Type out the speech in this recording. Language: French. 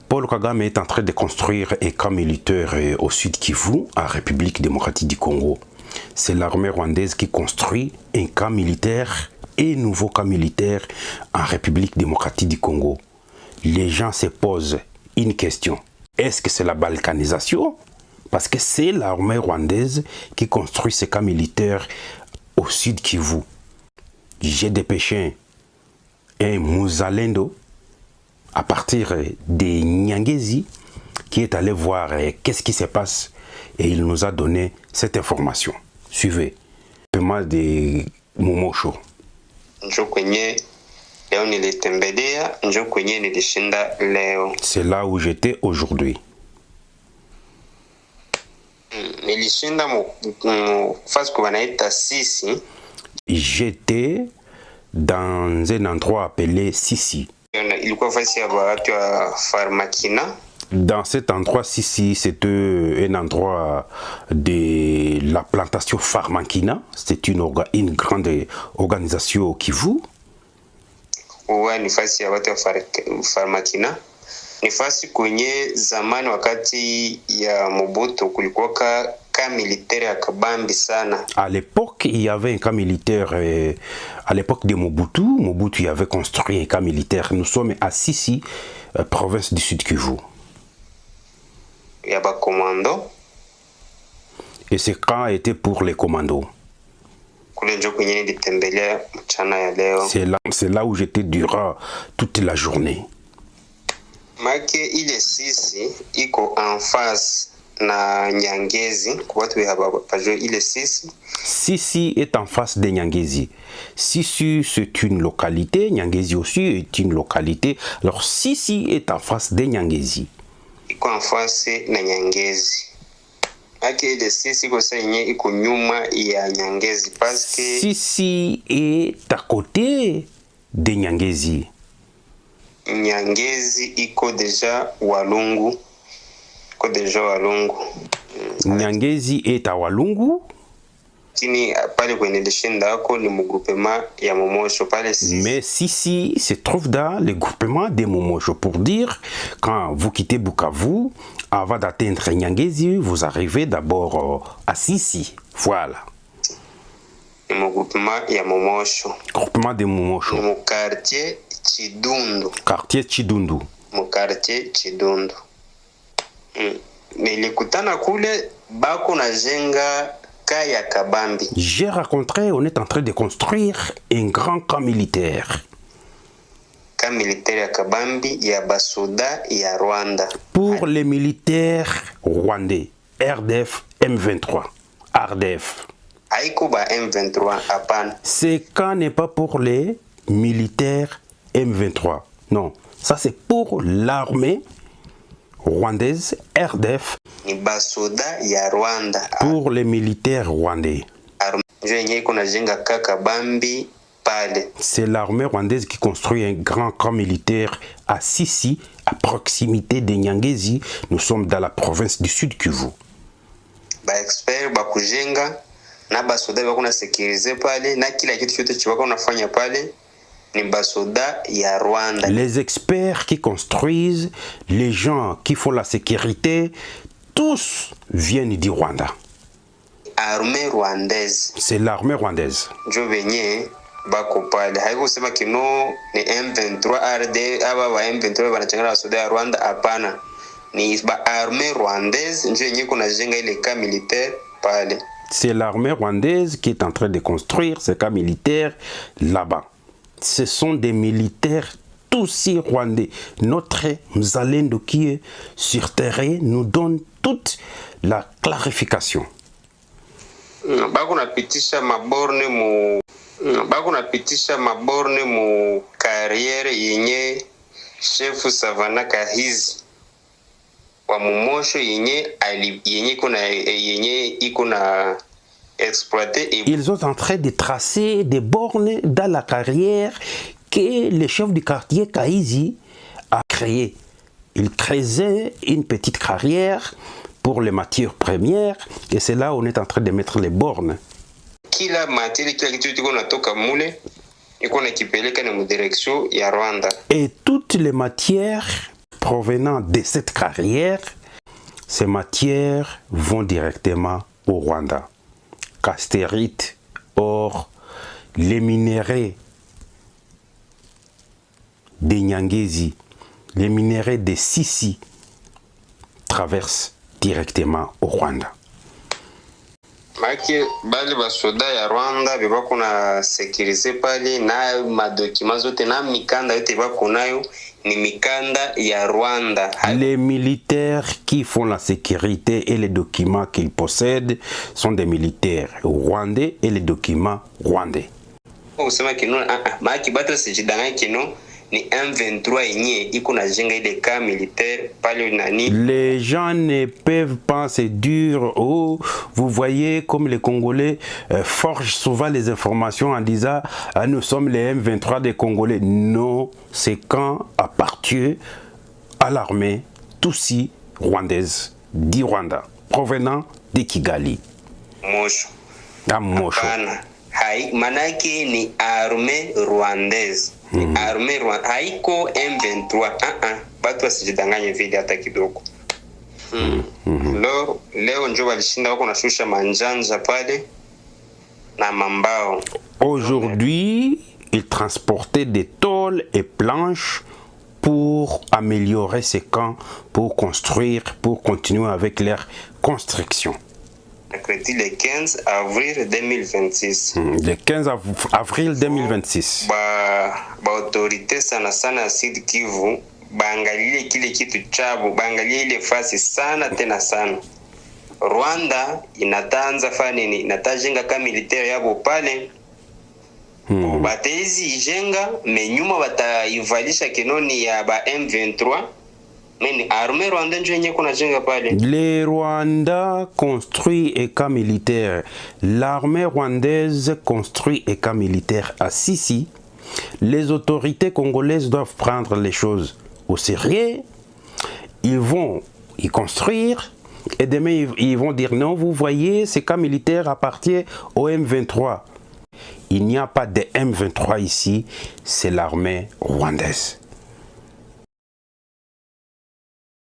Paul Kagame est en train de construire un camp militaire au sud Kivu, en République démocratique du Congo. C'est l'armée rwandaise qui construit un camp militaire et un nouveau camp militaire en République démocratique du Congo. Les gens se posent une question. Est-ce que c'est la balkanisation? Parce que c'est l'armée rwandaise qui construit ce camp militaire au sud Kivu. J'ai dépêché un Muzalendo à partir de Nyangezi qui est allé voir qu'est-ce qui se passe et il nous a donné cette information. Suivez. Paiement de Momosho. C'est là où j'étais aujourd'hui. J'étais dans un endroit appelé Sisi. Dans cet endroit Sisi, c'était un endroit de la plantation Farmakina. C'est une grande organisation au Kivu. Nifasi kwenye zamani wakati ya Mobutu kulikuwa camp militaire ya kabambi sana. À l'époque, il y avait un camp militaire. À l'époque de Mobutu, Mobutu avait construit un camp militaire. Nous sommes à Sisi, province du Sud Kivu. Ya ba commando. Et ce camp était pour les commandos. C'est là où j'étais durant toute la journée. Make ile Sisi iko en face na Nyangezi kwa watu hapa ile Sisi. Sisi est en face de Nyangezi. Sisi c'est une localité, Nyangezi aussi est une localité. Alors Sisi est en face de Nyangezi. Iko en face na Nyangezi. Make ile Sisi ko senye iko nyuma ya Nyangezi parce que Sisi est à côté de Nyangezi. Nyangezi iko deja Walungu. Nyangezi est à Walungu. Kini pale kwenye lishinda yako ni groupement ya Momosho pale Sisi. Mais Sisi se trouve dans le groupement de Momosho. Pour dire, quand vous quittez Bukavu, avant d'atteindre Nyangezi, vous arrivez d'abord à Sisi. Voilà. Ni groupement ya Momosho. Groupement de Momosho. Ni quartier Chidundu. Quartier Chidundu. Mon quartier Chidundu. Nilikutana kule bako na jenga kaya kabambi. J'ai rencontré, on est en train de construire un grand camp militaire. Camp militaire ya kabambi ya basoda ya Rwanda. Pour les militaires rwandais, RDF M23. RDF. Haiko ba M23 hapana. Ce camp n'est pas pour les militaires M23. Non, ça c'est pour l'armée rwandaise, RDF. Ni basoda ya Rwanda. Pour les militaires rwandais. C'est l'armée rwandaise qui construit un grand camp militaire à Sisi, à proximité de Nyangezi. Nous sommes dans la province du Sud Kivu. Ba expert bakujenga na basoda bakuna sécuriser pale na kila kitu chote chibaka unafanya pale. Les experts qui construisent, les gens qui font la sécurité, tous viennent du Rwanda. Armée rwandaise. C'est l'armée rwandaise. Je venais bakopale. Haiko sema kino ni M23 RD aba ba M23 banachangana na soda ya Rwanda hapana. Ni ba armée rwandaise ndio yenyewe kuna jenga ile camp militaire pale. C'est l'armée rwandaise qui est en train de construire ce camp militaire là-bas. Ce sont des militaires tous rwandais. Notre Mzalendo qui est sur terrain nous donne toute la clarification. Bako napitisha maborne mu carrière yenye chef Savana Kahizi wa Momosho yenye iko na exploité. Ils sont en train de tracer des bornes dans la carrière que le chef du quartier Kahizi a créé. Il creusait une petite carrière pour les matières premières et c'est là où on est en train de mettre les bornes. Kila matière, kila kitu iko natoka mule iko na kipeleka na direction ya Rwanda. Et toutes les matières provenant de cette carrière, ces matières vont directement au Rwanda. Castérite, or, les minéraux des Nyangezi, les minéraux des Sisi traversent directement au Rwanda. Maki bali basoda ya Rwanda bebako na sekirize pale na madokima zote na mikanda yote bako nayo ni mikanda ya Rwanda. Les militaires qui font la sécurité et les documents qu'ils possèdent sont des militaires rwandais et les documents rwandais. Usema kino maki batu sijidanganya kino ni M23 yenye iko na jenga ile cas militaire pale nani. Les gens ne peuvent pas se dire oh vous voyez comme les Congolais forgent souvent les informations en disant ah, nous sommes les M23 des Congolais. Non, ces camps appartiennent à l'armée Tutsi rwandaise du Rwanda provenant de Kigali. Mosho. À Mosho. Hai manake ni armée rwandaise. Armée rwandaise haiko M23. Batu wasijidanganye vile hata kidogo. Leo njo walishinda wako na shusha manjanja pale na mambao. Aujourd'hui, ils transportaient des tôles et planches pour améliorer ces camps, pour construire, pour continuer avec leur construction. Le 15 avril 2026. Le 15 avril 2026. Ba autorité sana sana Sud Kivu baangalie kile kitu chabo, baangalie ile fasi sana tena sana. Rwanda inatanza fani inatajenga kama militaire yabo pale. Batezi ijenga menyuma bataivalisha kinoni ya ba M23. Les Rwandais construisent un camp militaire. L'armée rwandaise construit un camp militaire à Sisi. Les autorités congolaises doivent prendre les choses au sérieux. Ils vont y construire et demain ils vont dire non, vous voyez, ce camp militaire appartient au M23. Il n'y a pas de M23 ici, c'est l'armée rwandaise.